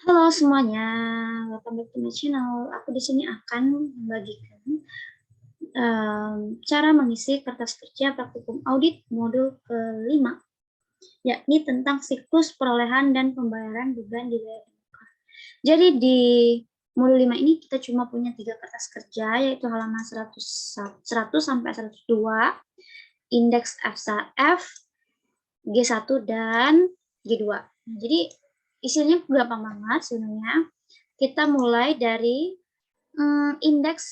Halo semuanya, welcome back to my channel. Aku di sini akan membagikan cara mengisi kertas kerja praktikum audit modul kelima, yakni tentang siklus perolehan dan pembayaran beban di bea cukai. Jadi di modul 5 ini kita cuma punya 3 kertas kerja, yaitu halaman 100 sampai 102, indeks F, G1 dan G2. Jadi isinya gampang banget sebenarnya. Kita mulai dari indeks,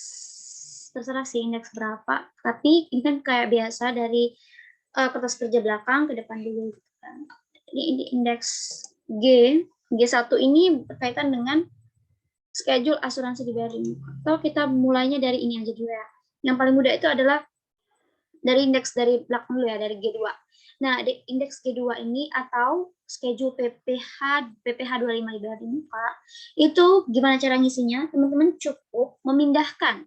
terserah sih indeks berapa, tapi ini kan kayak biasa dari kertas kerja belakang ke depan dulu gitu kan. Ini indeks G1 ini berkaitan dengan schedule asuransi dibayar di muka. Atau kita mulainya dari ini aja dulu ya. Yang paling mudah itu adalah dari indeks dari belakang dulu ya, dari G2. Nah, di indeks G2 ini atau schedule PPH 25 dibayar di muka, itu gimana cara ngisinya? Teman-teman cukup memindahkan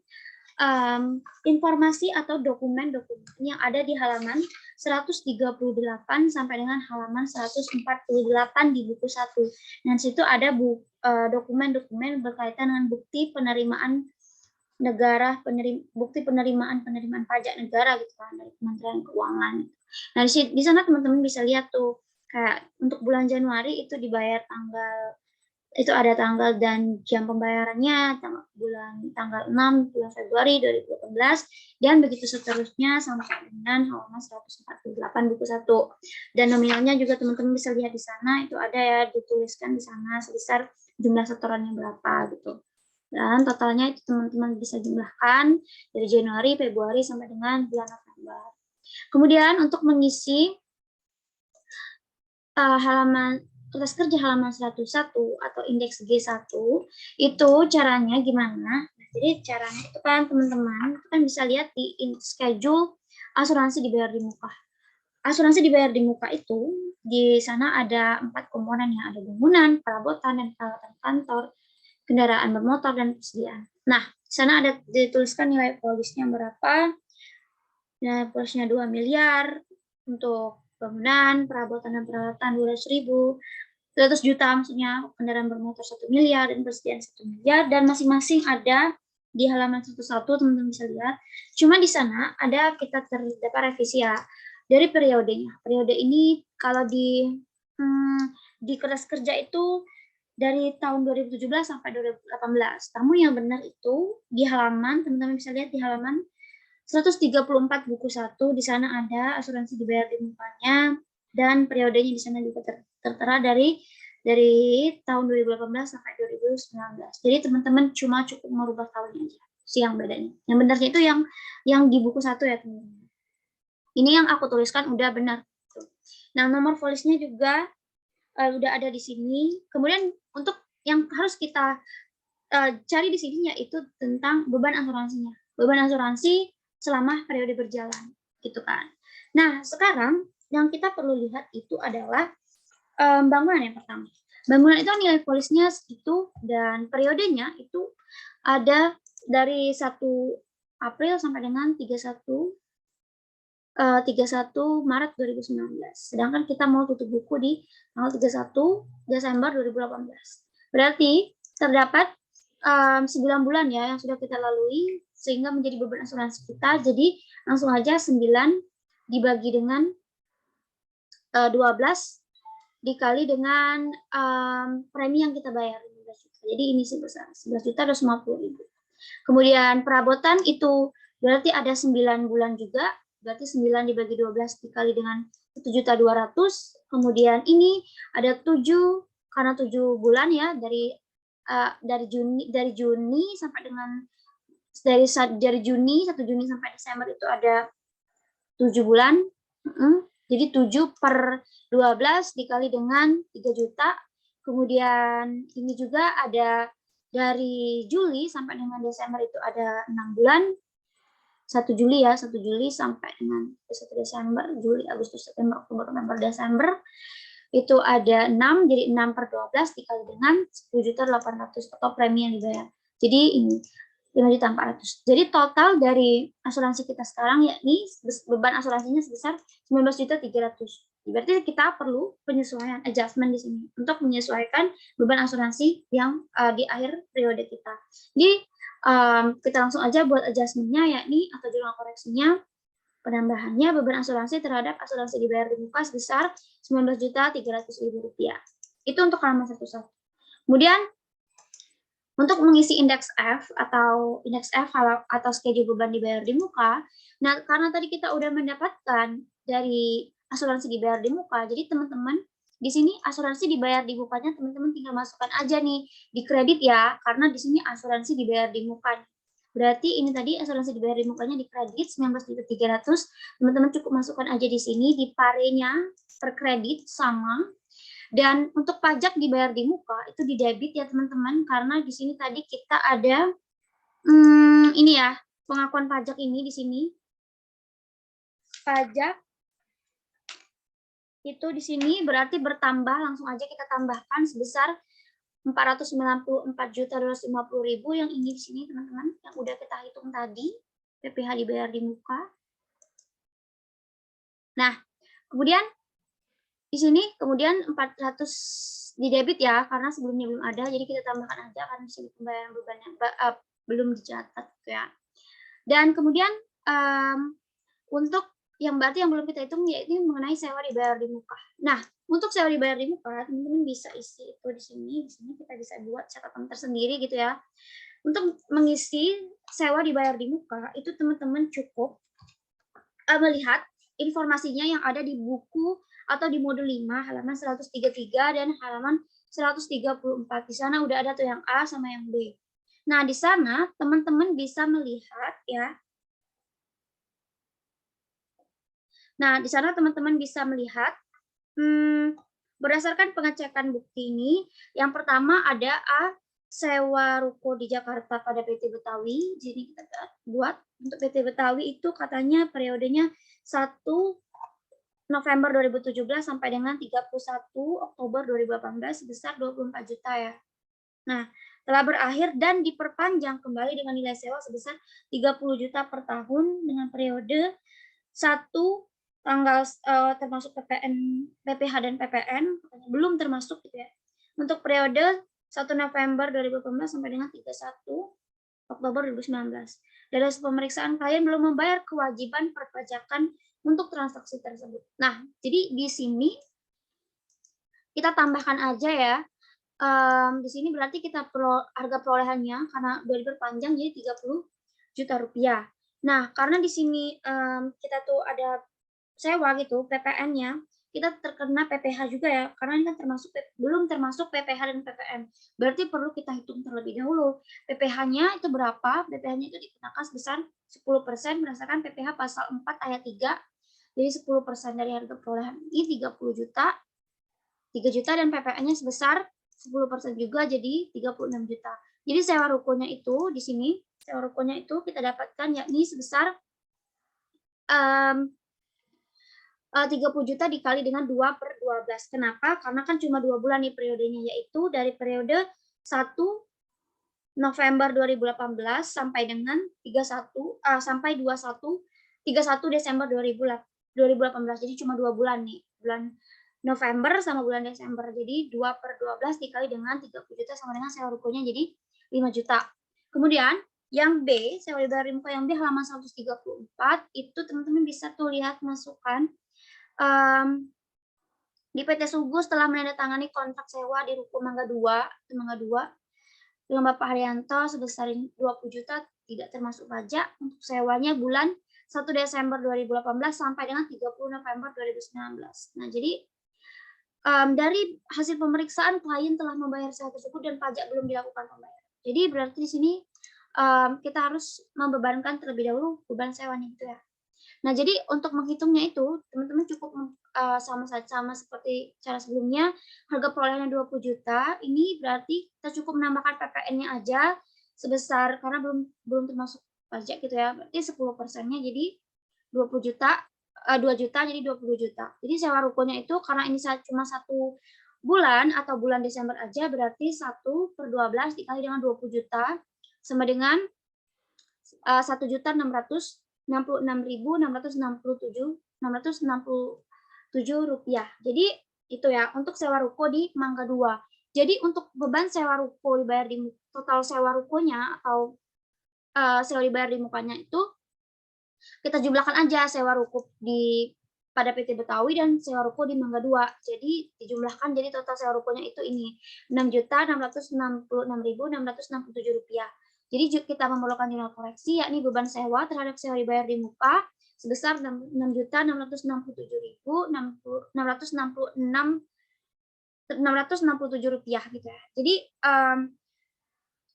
informasi atau dokumen-dokumen yang ada di halaman 138 sampai dengan halaman 148 di buku 1. Dan situ ada dokumen-dokumen berkaitan dengan bukti penerimaan negara, bukti penerimaan pajak negara gitu kan, dari Kementerian Keuangan. Nah, di sana teman-teman bisa lihat tuh kayak untuk bulan Januari itu dibayar itu ada tanggal dan jam pembayarannya, tanggal 6 bulan Februari 2018, dan begitu seterusnya sampai dengan halaman 148 buku 1. Dan nominalnya juga teman-teman bisa lihat di sana, itu ada ya dituliskan di sana sebesar jumlah setorannya berapa gitu. Dan totalnya itu teman-teman bisa jumlahkan dari Januari, Februari sampai dengan bulan November. Kemudian untuk mengisi halaman kertas kerja halaman 101 atau indeks G1 itu caranya gimana? Jadi caranya itu kan teman-teman kan bisa lihat di schedule asuransi dibayar di muka. Asuransi dibayar di muka itu di sana ada 4 komponen ya, ada bangunan, perabotan dan peralatan kantor, kendaraan bermotor dan persediaan. Nah, di sana ada dituliskan nilai polisnya berapa. Nilai polisnya 2 miliar untuk bangunan, perabotan dan peralatan 200.000, 200 juta maksudnya, kendaraan bermotor 1 miliar, dan persediaan 1 miliar, dan masing-masing ada di halaman 11 teman-teman bisa lihat. Cuma di sana ada kita terdapat revisi ya dari periodenya. Periode ini kalau di kertas kerja itu dari tahun 2017 sampai 2018. Namun yang benar itu di halaman, teman-teman bisa lihat di halaman 134 buku 1, di sana ada asuransi dibayar di mukanya, dan periodenya di sana juga tertera dari tahun 2018 sampai 2019. Jadi teman-teman cuma cukup merubah tahunnya aja, yang bedanya. Yang benarnya itu yang di buku 1 ya teman-teman. Ini yang aku tuliskan udah benar. Nah, nomor polisnya juga udah ada di sini. Kemudian untuk yang harus kita cari di sini yaitu tentang beban asuransinya. Beban asuransi selama periode berjalan, gitu kan. Nah, sekarang yang kita perlu lihat itu adalah bangunan yang pertama. Bangunan itu nilai polisnya segitu dan periodenya itu ada dari 1 April sampai dengan 31 Maret 2019. Sedangkan kita mau tutup buku di tanggal 31 Desember 2018. Berarti terdapat 9 bulan ya yang sudah kita lalui sehingga menjadi beban asuransi kita. Jadi langsung aja 9 dibagi dengan 12 dikali dengan premi yang kita bayar 15 juta. Jadi ini sebesar 11.250.000. Kemudian perabotan itu berarti ada 9 bulan juga, berarti 9 dibagi 12 dikali dengan 1.200.000. Kemudian ini ada 7 karena 7 bulan ya dari Juni sampai dengan dari Juni 1 Juni sampai Desember itu ada 7 bulan. Jadi 7 per 12 dikali dengan 3 juta. Kemudian ini juga ada dari Juli sampai dengan Desember itu ada 6 bulan. 1 Juli ya, 1 Juli sampai dengan 1 Desember, Juli, Agustus, September, Oktober, November, Desember. Itu ada 6, jadi 6 per 12 dikali dengan 10.800.000 atau premi yang dibayar. Jadi ini 5.400.000. Jadi total dari asuransi kita sekarang yakni beban asuransinya sebesar 19.300.000. Berarti kita perlu penyesuaian, adjustment di sini untuk menyesuaikan beban asuransi yang di akhir periode kita. Jadi kita langsung aja buat adjustment-nya, yakni atau jurnal koreksinya. Penambahannya beban asuransi terhadap asuransi dibayar di muka sebesar Rp19.300.000. Itu untuk halaman 11. Kemudian untuk mengisi indeks F atau schedule beban dibayar di muka, nah karena tadi kita udah mendapatkan dari asuransi dibayar di muka, jadi teman-teman di sini asuransi dibayar di mukanya teman-teman tinggal masukkan aja nih di kredit ya, karena di sini asuransi dibayar di muka. Berarti ini tadi asuransi dibayar di mukanya di kredit 19.300, teman-teman cukup masukkan aja di sini di parenya per kredit sama. Dan untuk pajak dibayar di muka itu di debit ya teman-teman, karena di sini tadi kita ada ini ya, pengakuan pajak ini di sini. Pajak itu di sini berarti bertambah, langsung aja kita tambahkan sebesar 494.250.000 yang ini di sini teman-teman, yang udah kita hitung tadi, PPh dibayar di muka. Nah, kemudian di sini kemudian 400 di debit ya, karena sebelumnya belum ada, jadi kita tambahkan aja karena di sini pembayaran bebannya belum dicatat ya. Dan kemudian untuk yang berarti yang belum kita hitung yaitu mengenai sewa dibayar di muka. Nah, untuk sewa dibayar di muka, teman-teman bisa isi itu di sini. Di sini kita bisa buat catatan tersendiri gitu ya. Untuk mengisi sewa dibayar di muka, itu teman-teman cukup melihat informasinya yang ada di buku atau di modul 5 halaman 133 dan halaman 134. Di sana udah ada tuh yang A sama yang B. Nah, di sana teman-teman bisa melihat ya. Nah, di sana teman-teman bisa melihat berdasarkan pengecekan bukti ini, yang pertama ada A, sewa ruko di Jakarta pada PT Betawi. Jadi kita buat untuk PT Betawi itu katanya periodenya 1 November 2017 sampai dengan 31 Oktober 2018 sebesar 24 juta ya. Nah, telah berakhir dan diperpanjang kembali dengan nilai sewa sebesar 30 juta per tahun dengan periode 1 tanggal termasuk PPh dan PPN belum termasuk gitu ya. Untuk periode 1 November 2018 sampai dengan 31 Oktober 2019. Dari hasil pemeriksaan klien belum membayar kewajiban perpajakan untuk transaksi tersebut. Nah, jadi di sini kita tambahkan aja ya. Di sini berarti kita harga perolehannya karena udah diperpanjang jadi 30 juta rupiah. Nah, karena di sini kita tuh ada sewa gitu, PPN-nya, kita terkena PPh juga ya, karena ini kan belum termasuk PPh dan PPN. Berarti perlu kita hitung terlebih dahulu. PPh-nya itu berapa? PPh-nya itu dikenakan sebesar 10% berdasarkan PPh pasal 4 ayat 3. Jadi 10% dari harga perolehan ini 30 juta, 3 juta dan PPN-nya sebesar 10% juga jadi 36 juta. Jadi sewa rukonya itu di sini, sewa rukonya itu kita dapatkan yakni sebesar 30 juta dikali dengan 2/12. Kenapa? Karena kan cuma 2 bulan nih periodenya, yaitu dari periode 1 November 2018 sampai dengan 31 Desember 2018. Jadi cuma 2 bulan nih, bulan November sama bulan Desember. Jadi 2/12 dikali dengan 30 juta sama dengan sewa rukonya jadi 5 juta. Kemudian yang B, sewa dibayar di muka yang B halaman 134, itu teman-teman bisa tuh lihat masukkan di PT Sugus telah menandatangani kontrak sewa di Ruko Mangga 2 dengan Bapak Haryanto sebesar 20 juta tidak termasuk pajak untuk sewanya bulan 1 Desember 2018 sampai dengan 30 November 2019. Nah, jadi dari hasil pemeriksaan klien telah membayar sewa tersebut dan pajak belum dilakukan pembayaran. Jadi berarti di sini kita harus membebankan terlebih dahulu beban sewanya gitu ya. Nah, jadi untuk menghitungnya itu, teman-teman cukup sama seperti cara sebelumnya, harga perolehannya 20 juta, ini berarti kita cukup menambahkan PPN-nya aja sebesar, karena belum termasuk pajak gitu ya, berarti 10%-nya jadi 20 juta, 2 juta jadi 20 juta. Jadi sewa rukonya itu karena ini cuma 1 bulan atau bulan Desember aja, berarti 1/12 dikali dengan 20 juta sama dengan 1.666.667 rupiah. Jadi itu ya untuk sewa ruko di Mangga 2. Jadi untuk beban sewa ruko dibayar di total sewa rukonya atau sewa dibayar di mukanya itu kita jumlahkan aja sewa ruko pada PT Betawi dan sewa ruko di Mangga 2. Jadi dijumlahkan jadi total sewa rukonya itu ini Rp6.666.667. Jadi kita memerlukan jurnal koreksi yakni beban sewa terhadap sewa dibayar di muka sebesar Rp6.667.667 gitu ya. Jadi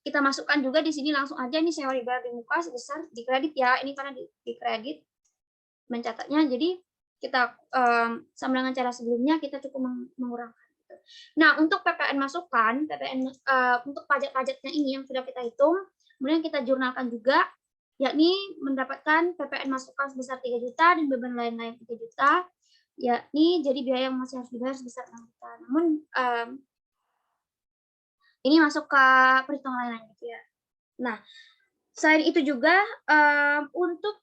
kita masukkan juga di sini langsung aja ini sewa dibayar di muka sebesar di kredit ya. Ini karena di kredit mencatatnya. Jadi kita sama dengan cara sebelumnya kita cukup mengurangkan. Gitu. Nah untuk PPN masukan, PPN untuk pajak-pajaknya ini yang sudah kita hitung, kemudian kita jurnalkan juga, yakni mendapatkan PPN masukan sebesar 3 juta dan beban lain-lain 3 juta, yakni jadi biaya yang masih harus dibayar sebesar 6 juta. Namun ini masuk ke perhitungan lain gitu ya. Nah, selain itu juga untuk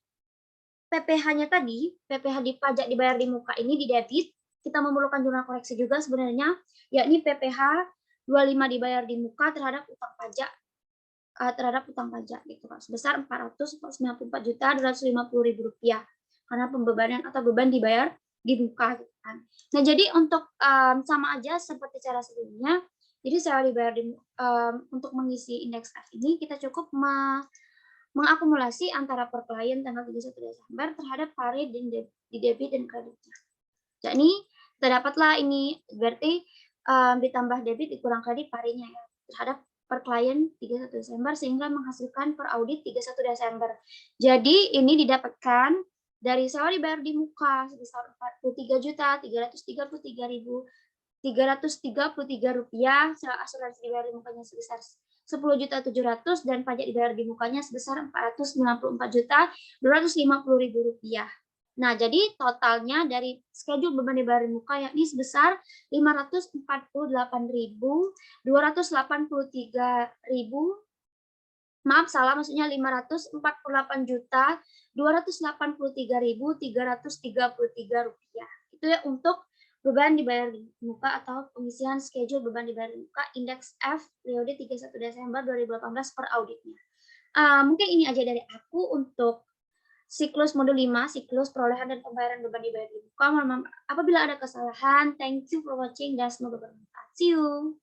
PPh-nya tadi, PPh di pajak dibayar di muka ini di debit, kita memerlukan jurnal koreksi juga sebenarnya, yakni PPh 25 dibayar di muka terhadap utang pajak gitu Pak, sebesar Rp494.250.000 karena pembebanan atau beban dibayar di muka gitu kan. Nah, jadi untuk sama aja seperti cara sebelumnya. Jadi sewa dibayar untuk mengisi indeks F ini kita cukup mengakumulasi antara per klien tanggal 31 Desember terhadap pari di debit dan kreditnya. Jadi kita dapatlah ini berarti ditambah debit dikurang kredit parinya ya terhadap per klien 31 Desember sehingga menghasilkan per audit 31 Desember. Jadi ini didapatkan dari sewa dibayar di muka sebesar Rp43.333.333 sewa asuransi dibayar di mukanya sebesar 10.700.000 dan pajak dibayar di mukanya sebesar Rp494.250.000. Nah, jadi totalnya dari schedule beban dibayar di muka yakni sebesar maksudnya 548.283.333 rupiah. Itu ya untuk beban dibayar di muka atau pengisian schedule beban dibayar di muka indeks F periode 31 Desember 2018 per auditnya. Mungkin ini aja dari aku untuk siklus modul 5, siklus perolehan dan pembayaran beban dibayar di muka. Apabila ada kesalahan, thank you for watching dan semoga bermanfaat. See you.